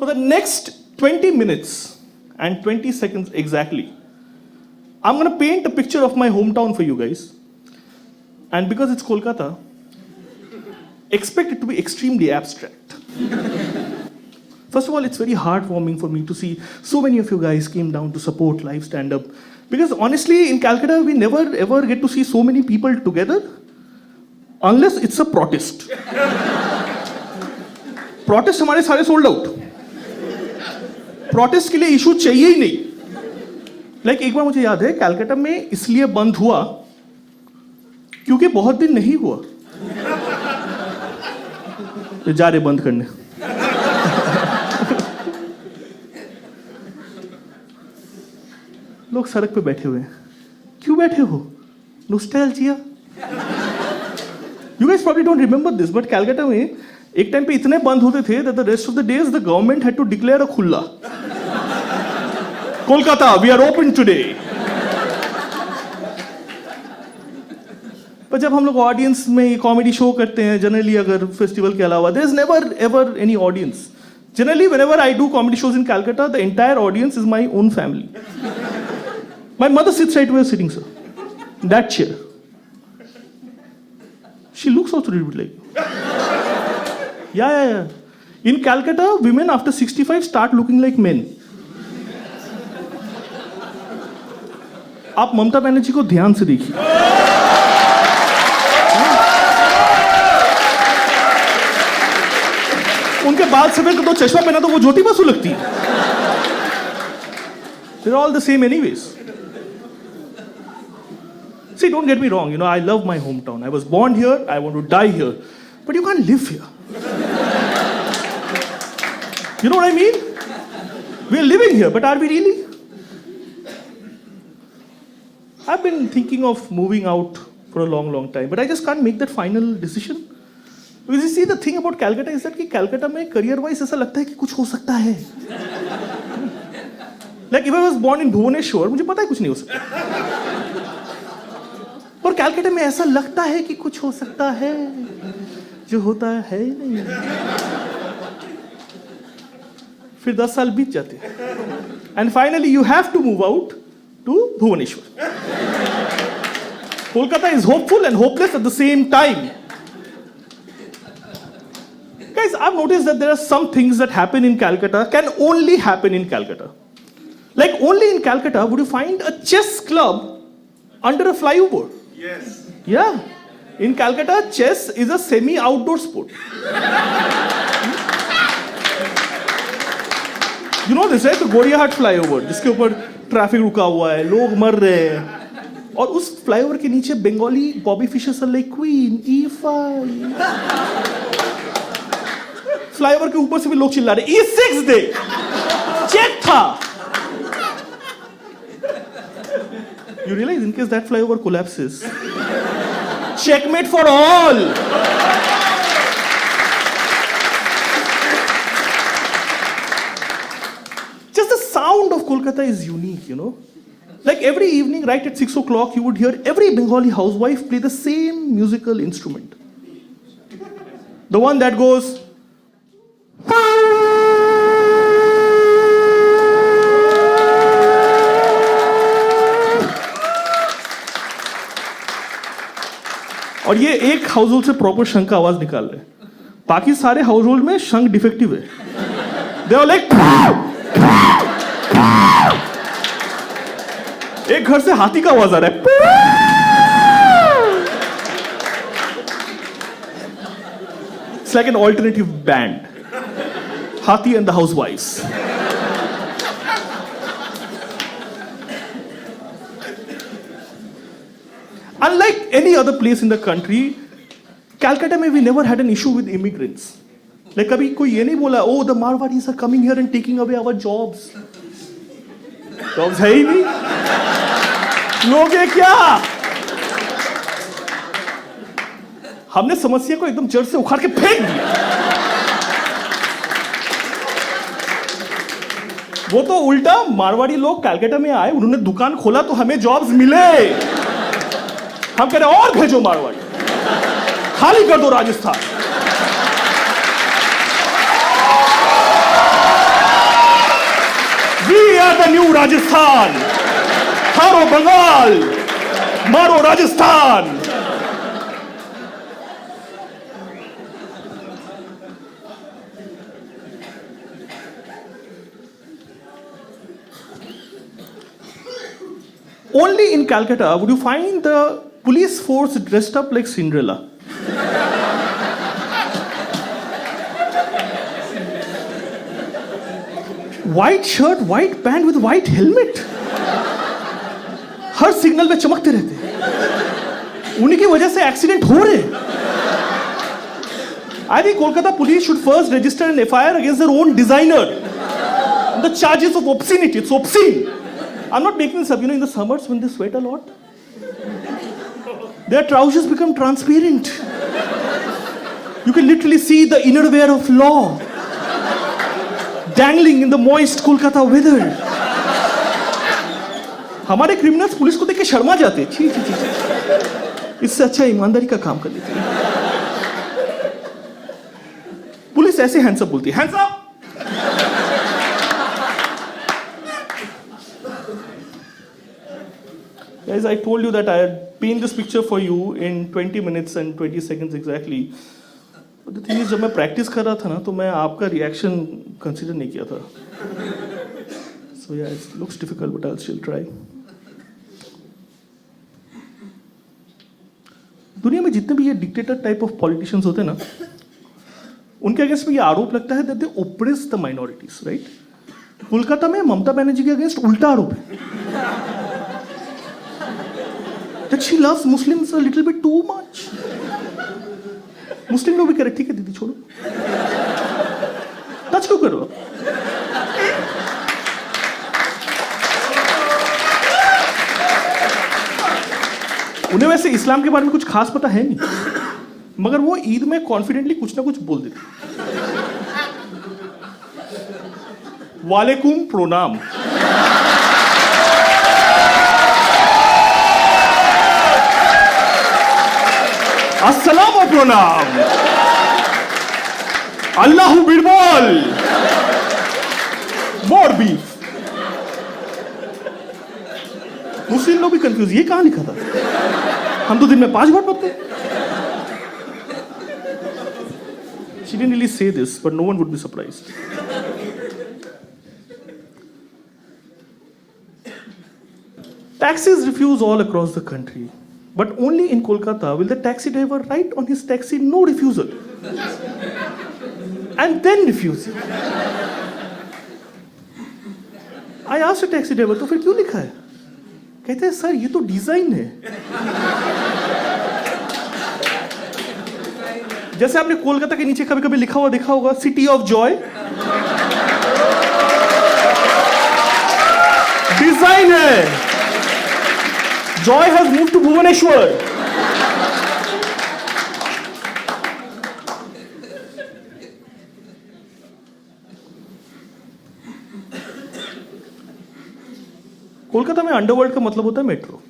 For the next 20 minutes and 20 seconds exactly, I'm going to paint a picture of my hometown for you guys. And because it's Kolkata, expect it to be extremely abstract. First of all, it's very heartwarming for me to see so many of you guys came down to support live stand-up. Because honestly, in Calcutta, we never ever get to see so many people together unless it's a protest. Protest हमारे सारे sold out. Protest के लिए issue चाहिए ही नहीं. Like एक बार मुझे याद है, कलकत्ता में इसलिए बंद हुआ क्योंकि बहुत दिन नहीं हुआ. तो जा रहे बंद करने. लोग सड़क पे बैठे हुए हैं. क्यों बैठे हो? Nostalgia. You guys probably don't remember this, but Calcutta में एक टाइम पे इतने बंद होते थे that the rest of the days the government had to declare a खुला. Kolkata, we are open today. पर जब हम लोग ऑडियंस में कॉमेडी शो करते हैं, जनरली अगर फेस्टिवल के अलावा, there is never ever any audience. Generally, whenever I do comedy shows in Calcutta, the entire audience is my own family. My mother sits right where you're sitting, sir. In that chair. She looks also a little bit like you. Yeah. In Calcutta, women after 65 start looking like men. आप ममता बनर्जी को ध्यान से देखिए. उनके बाल सफेद तो चश्मा पहना तो वो ज्योति बसु लगती है. They're all the same anyways. See, don't get me wrong, I love my hometown. I was born here, I want to die here. But you can't live here. You know what I mean? We're living here, but are we really? I've been thinking of moving out for a long time, but I just can't make that final decision. Because you see, the thing about Calcutta is that कि Calcutta में career-wise ऐसा लगता है कि कुछ हो सकता है. Like if I was born in Bhubaneswar, मुझे पता है कुछ नहीं हो सकता. और कैलकाटा में ऐसा लगता है कि कुछ हो सकता है, जो होता है नहीं. फिर 10 साल बीत जाते हैं. And finally you have to move out to Bhubaneswar. Kolkata is hopeful and hopeless at the same time. Guys, I've noticed that there are some things that happen in Calcutta can only happen in Calcutta. Like only in Calcutta would you find a chess club under a flyover. Yes. Yeah. In Calcutta, chess is a semi-outdoor sport. You know this, right? The Goriahat flyover, जिसके ऊपर traffic रुका हुआ है, लोग मर रहे हैं. और उस फ्लाईओवर के नीचे Bengali Bobby Fischers like queen E5. Flyover के ऊपर से भी लोग चिल्ला रहे E6 दे. चेक था. You realize in case that flyover collapses, checkmate for all. Just the sound of Kolkata is unique, Like every evening, right at 6 o'clock, you would hear every Bengali housewife play the same musical instrument. The one that goes. और ये एक house hold से proper शंख का आवाज निकाल रहे. बाकी सारे हाउस होल्ड में शंख डिफेक्टिव है. They are like. एक घर से हाथी का आवाज आ रहा है. It's like an alternative band. हाथी and the housewifes. Unlike any other place in the country, Calcutta में we never had an issue with immigrants. Like कभी कोई ये नहीं बोला, oh the Marwadis are coming here and taking away our jobs. Jobs है ही नहीं. लोगे क्या? हमने समस्या को एकदम जड़ से उखाड़ के फेंक दिया. वो तो उल्टा मारवाड़ी लोग कलकत्ता में आए, उन्होंने दुकान खोला तो हमें जॉब्स मिले. हम कह रहे और भेजो मारवाड़ी, खाली कर दो राजस्थान. न्यू राजस्थान, हारो बंगाल, मारो Rajasthan. Only in Calcutta would you find the police force dressed up like Cinderella. White shirt, white pant with white helmet. Her signal पे चमकते रहते. उन्हीं की वजह से एक्सीडेंट हो रहे. I think Kolkata police should first register an FIR against their own designer. The charges of obscenity. It's obscene. I'm not making this up. You know, in the summers when they sweat a lot, their trousers become transparent. You can literally see the innerwear of law dangling in the moist Kolkata weather. हमारे criminals police को देख के शर्मा जाते. छी छी छी. इससे अच्छा ईमानदारी का काम कर लेते. पुलिस ऐसे हैंड्स अप बोलती है. Hands up. Guys, I told you that I had paint this picture for you in 20 minutes and 20 seconds exactly. But the thing is, जब मैं practice कर रहा था ना, तो मैं आपका reaction consider नहीं किया था. So yeah, it looks difficult, but I'll still try. दुनिया में जितने भी ये dictator type of politicians होते हैं ना, उनके अगेंस्ट में ये आरोप लगता है that they oppress the minorities, right? Kolkata में ममता बनर्जी के अगेंस्ट उल्टा आरोप है. That she loves Muslims a little bit too much. मुस्लिम लोग भी कह रहे ठीक है दीदी छोड़ो. टच क्यों करो. उन्हें वैसे इस्लाम के बारे में कुछ खास पता है नहीं, मगर वो ईद में कॉन्फिडेंटली कुछ ना कुछ बोल देते. वालेकुम प्रोनाम. अस्सलाम प्रोनाम. अल्लाहू बिरबल. मोर बीफ. मुस्लिम लोग भी कंफ्यूज, ये कहां लिखा था. हम तो दिन में 5 बार पढ़ते. She didn't really say this, but no one would be surprised. Taxis refuse all across the country. But only in Kolkata will the taxi driver write on his taxi no refusal. And then refuse it. I asked a taxi driver, तो फिर क्यों लिखा है? कहते हैं sir ये तो design है. जैसे आपने कोलकाता के नीचे कभी कभी लिखा हुआ देखा होगा, सिटी ऑफ जॉय. डिजाइन है. Joy has moved to Bhubaneswar. Kolkata में अंडरवर्ल्ड का मतलब होता है मेट्रो.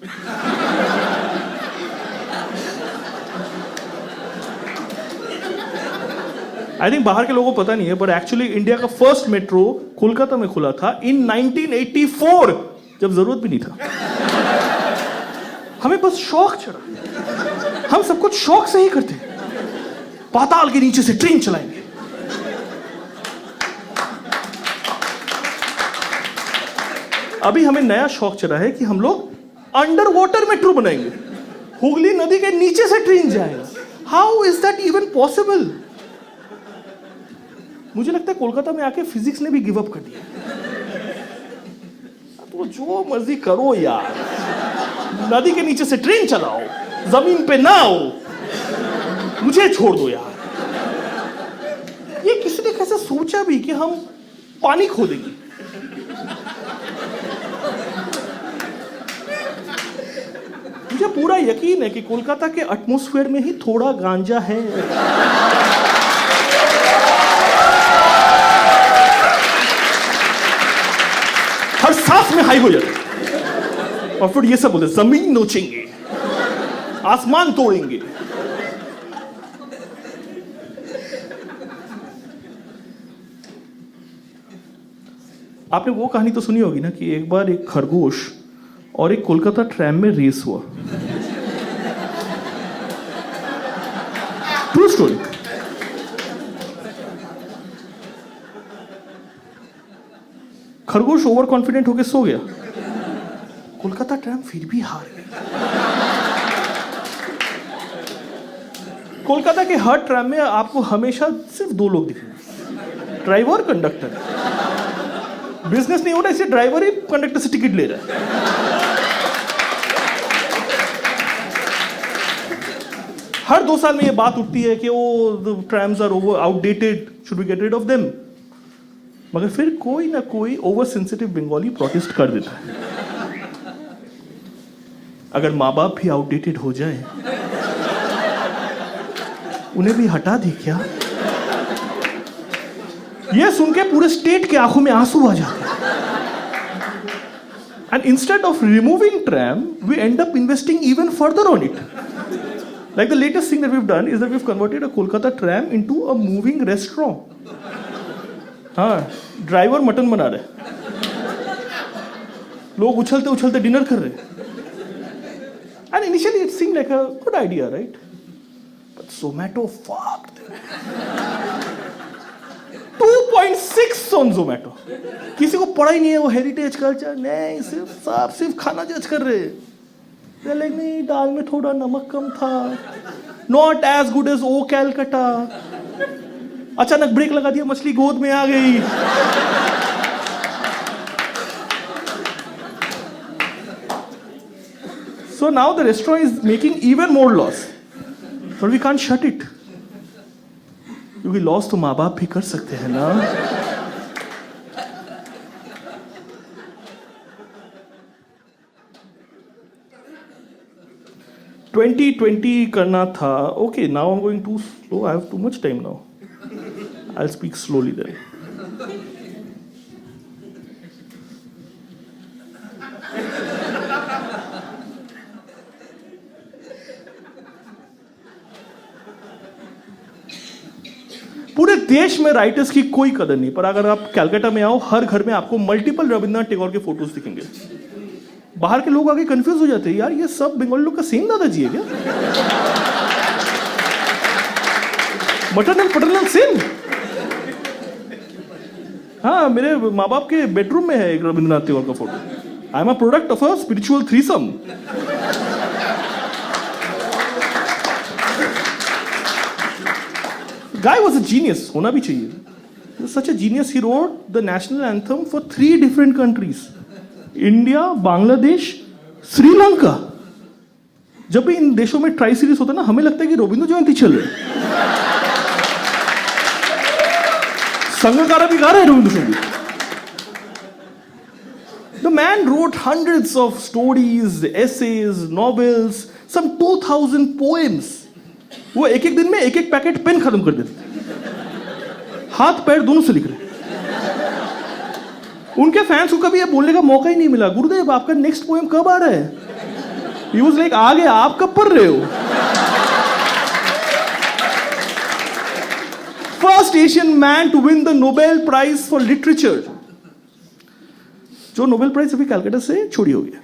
आई थिंक बाहर के लोगों को पता नहीं है, बट एक्चुअली इंडिया का फर्स्ट मेट्रो कोलकाता में खुला था इन 1984, जब जरूरत भी नहीं था. हमें बस शौक चढ़ा. हम सब कुछ शौक से ही करते हैं. पाताल के नीचे से ट्रेन चलाएंगे. अभी हमें नया शौक चढ़ा है कि हम लोग अंडर वाटर मेट्रो बनाएंगे. हुगली नदी के नीचे से ट्रेन जाएगा. How is that even possible? मुझे लगता है कोलकाता में आके फिजिक्स ने भी गिव अप कर दिया. तो जो मर्जी करो यार, नदी के नीचे से ट्रेन चलाओ, जमीन पे ना आओ, मुझे छोड़ दो यार. ये किसी ने कैसे सोचा भी कि हम पानी खो देंगे. मुझे पूरा यकीन है कि कोलकाता के एटमॉस्फेयर में ही थोड़ा गांजा है. हर सांस में हाई हो जाता है. और फिर ये सब बोलते जमीन नोचेंगे, आसमान तोड़ेंगे. आपने वो कहानी तो सुनी होगी ना कि एक बार एक खरगोश और एक कोलकाता ट्रैम में रेस हुआ। True story. खरगोश ओवर कॉन्फिडेंट होकर सो गया, कोलकाता ट्रैम फिर भी हार गई। कोलकाता के हर ट्रैम में आपको हमेशा सिर्फ 2 लोग दिखेंगे, ड्राइवर, कंडक्टर। बिजनेस नहीं हो रहा इसलिए ड्राइवर ही कंडक्टर से टिकट ले रहा है। हर 2 साल में ये बात उठती है कि वो trams are over outdated, should we get rid of them. मगर फिर कोई ना कोई ओवर सेंसिटिव बंगाली प्रोटेस्ट कर देता है। अगर माँ बाप भी आउटडेटेड हो जाए, उन्हें भी हटा दी क्या? ये सुन के पूरे स्टेट के आंखों में आंसू आ जाते हैं। And instead of removing tram, we end up investing even further on it. Like the latest thing that we've done is that we've converted a Kolkata tram into a moving restaurant. हाँ, driver mutton बना रहे, लोग उछलते उछलते dinner कर रहे। And initially it seemed like a good idea, right? But Zomato fucked them. 2.6 on Zomato. किसी को पड़ा ही नहीं है वो हेरिटेज कल्चर, नहीं सिर्फ खाना जज कर रहे। Like, नहीं, दाल में थोड़ा नमक कम था, not as good as oh Calcutta. अचानक ब्रेक लगा दिया, मछली गोद में आ गई। So now the restaurant is making even more loss, but we can't shut it, क्योंकि लॉस तो माँ बाप भी कर सकते हैं ना। 2020 करना था। Okay, now I'm going too slow. I have too much time now. I'll speak slowly then. पूरे देश में राइटर्स की कोई कदर नहीं, पर अगर आप कलकत्ता में आओ, हर घर में आपको मल्टीपल रविंद्रनाथ टैगोर के फोटोज दिखेंगे। बाहर के लोग आगे कंफ्यूज हो जाते हैं, यार ये सब बंगाली लोग का सेम दादाजी है क्या? Maternal paternal same. हाँ, मेरे माँ बाप के बेडरूम में है एक रविंद्रनाथ टैगोर का photo. I am a product of a spiritual threesome. Guy was a genius, होना भी चाहिए। He was such a genius, he wrote the national anthem for 3 different countries. India, Bangladesh, Sri Lanka. जब भी इन देशों में ट्राई सीरीज होता है ना, हमें लगता है कि रविंद्र जयंती चल रही है। संगकारा भी गा रहे हैं रविंद्र संगीत। The man wrote hundreds of stories, essays, novels, some 2000 poems. वो एक एक दिन में एक एक पैकेट पेन खत्म कर देते, हाथ पैर दोनों से लिख रहे। उनके फैंस को कभी ये बोलने का मौका ही नहीं मिला, गुरुदेव आपका नेक्स्ट पोएम कब आ रहा है? He was like, आ गया, आप कब पढ़ रहे हो? First Asian man to win the Nobel Prize for Literature. जो नोबेल प्राइज अभी कलकत्ता से चोरी हो गया।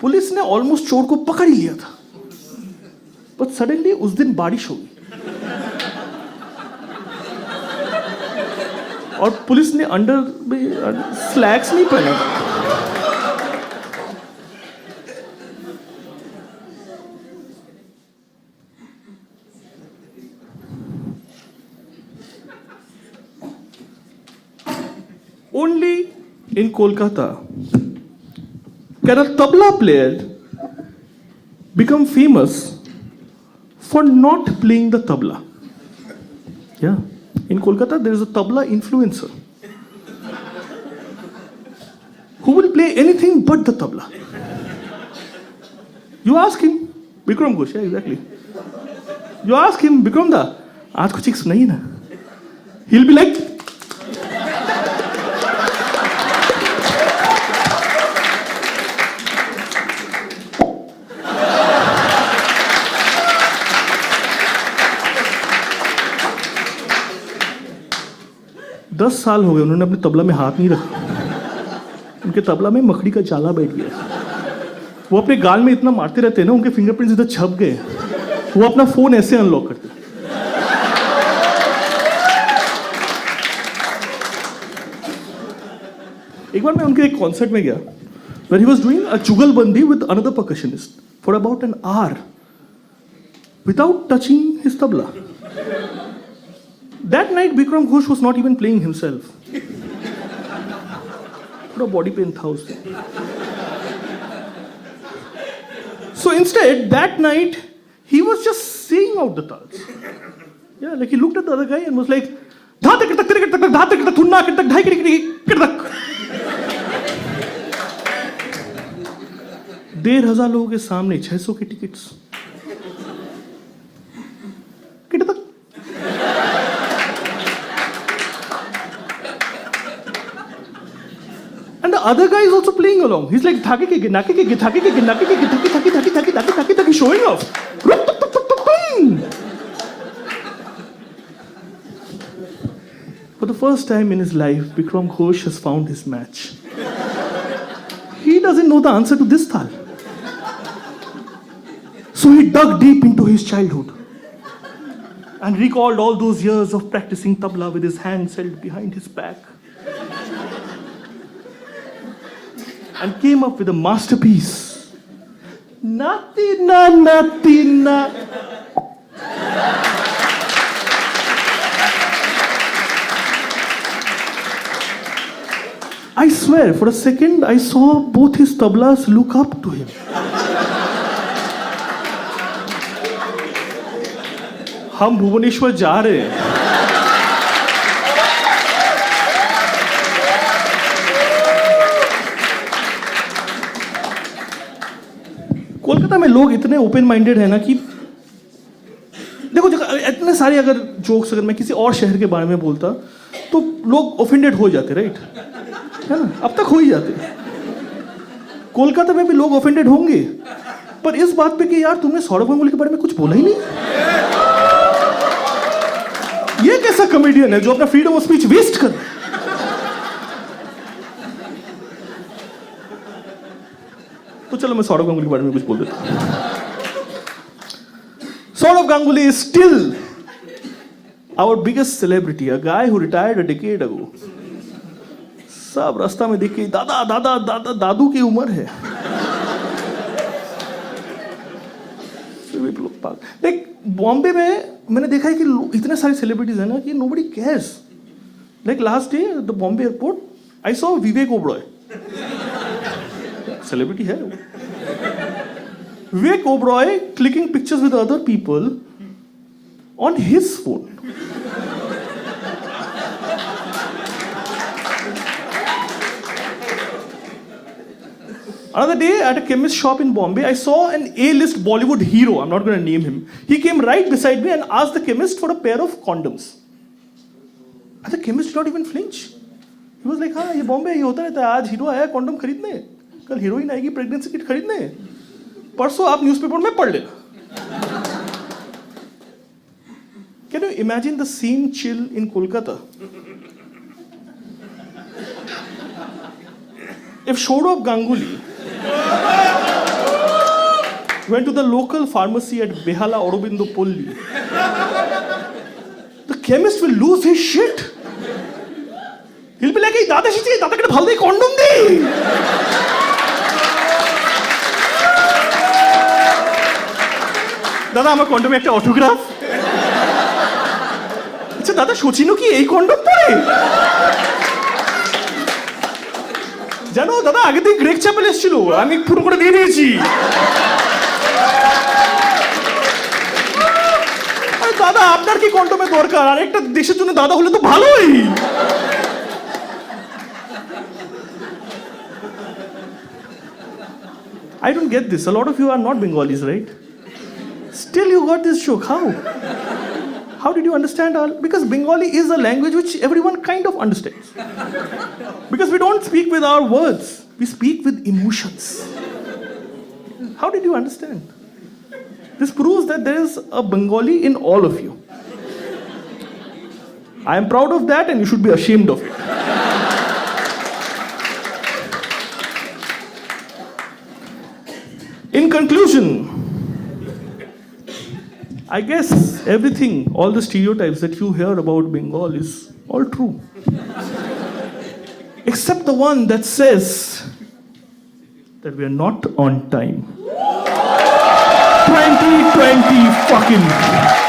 पुलिस ने ऑलमोस्ट चोर को पकड़ ही लिया था, बट सडनली उस दिन बारिश हो गई और पुलिस ने अंडर में स्लैक्स नहीं पहना था। Only in Kolkata can a tabla player become famous for not playing the tabla. Yeah, in Kolkata there is a tabla influencer who will play anything but the tabla. You ask him, Bikram Ghosh, yeah, exactly. You ask him, Bikram da, आज कुछ एक सुनाइए ना. He'll be like, 10 साल हो गए उन्होंने अपने तबला में हाथ नहीं रखा। उनके तबला में मकड़ी का जाला बैठ गया। वो अपने गाल में इतना मारते रहते हैं ना, उनके फिंगरप्रिंट्स इधर छप गए। वो अपना फोन ऐसे अनलॉक करते। एक बार मैं उनके एक कॉन्सर्ट में गया, where he was doing a जुगलबंदी with another percussionist for about an hour without touching his tabla. That night, Bikram Ghosh was not even playing himself. थोड़ा body pain था उससे। So instead, that night, he was just saying out the tals. Yeah, like he looked at the other guy and was like, "Dha tak tak tak tak dha tak tak thunna tak tak dhai tak tak." 1,500 लोगों के सामने 600 की tickets. Kit तक। And the other guy is also playing along. He's like dhake ke ginake ke dhake ke ginake ke dhake dhake dhake dhake dhake dhake showing off. For the first time in his life, Bikram Ghosh has found his match. He doesn't know the answer to this tal. So he dug deep into his childhood and recalled all those years of practicing tabla with his hands held behind his back. And came up with a masterpiece. Natina, natina. I swear, for a second, I saw both his tablas look up to him. हम भुवनेश्वर जा रहे हैं। कोलकाता में लोग इतने open minded है ना कि देखो इतने सारे अगर जोक्स अगर मैं किसी और शहर के बारे में बोलता तो लोग ऑफेंडेड हो जाते, राइट? है ना? अब तक हो ही जाते। कोलकाता में भी लोग ऑफेंडेड होंगे, पर इस बात पे कि यार तुमने सौरभ गांगुली के बारे में कुछ बोला ही नहीं। ये कैसा कॉमेडियन है जो अपना फ्रीडम ऑफ स्पीच वेस्ट कर। तो चलो मैं सौरभ गांगुली के बारे में कुछ बोल देता हूं। Saurav Ganguly is still our biggest celebrity, a guy who retired a decade ago. सब रास्ता में देख के दादा दादा दादा दादू की उम्र है। देख बॉम्बे में मैंने देखा है कि इतने सारे सेलिब्रिटीज हैं ना कि nobody cares. Like last day at the Bombay airport, I saw Vivek Oberoi. Celebrity है वो। Vivek Oberoi clicking pictures with other people on his phone. Another day at a chemist shop in Bombay, I saw an A-list Bollywood hero, I'm not going to name him. He came right beside me and asked the chemist for a pair of condoms. And the chemist did not even flinch. He was like, हाँ ये बॉम्बे ये होता रहता है, आज hero आया condom खरीदने, कल हीरोइन आएगी प्रेगनेंसी किट खरीदने, परसों आप न्यूज़पेपर में पढ़ लेना। Can you imagine the scene chill in Kolkata? If Saurav Ganguly went to the local pharmacy at Behala Aurobindo Polli, the chemist will lose his shit. He'll be like, hey, Dada Shichi, Dada ke bhalde condom de. Dada, আমার কন্ডমে একটা autograph. আচ্ছা দাদা সচিনও কি এই condom পরে? জানো দাদা আগে থেকে গ্রেগ চ্যাপেল এসেছিল, আমি পুরো করে দিয়ে দিয়েছি। আরে দাদা আপনার কি কন্ডমের দরকার? আরেকটা দেশের জন্য দাদা হলে তো ভালোই। I don't get this. A lot of you are not Bengalis, right? Still you got this joke. How? How did you understand all? Because Bengali is a language which everyone kind of understands. Because we don't speak with our words. We speak with emotions. How did you understand? This proves that there is a Bengali in all of you. I am proud of that and you should be ashamed of it. In conclusion, I guess everything, all the stereotypes that you hear about Bengal is all true. Except the one that says that we are not on time. 2020 fucking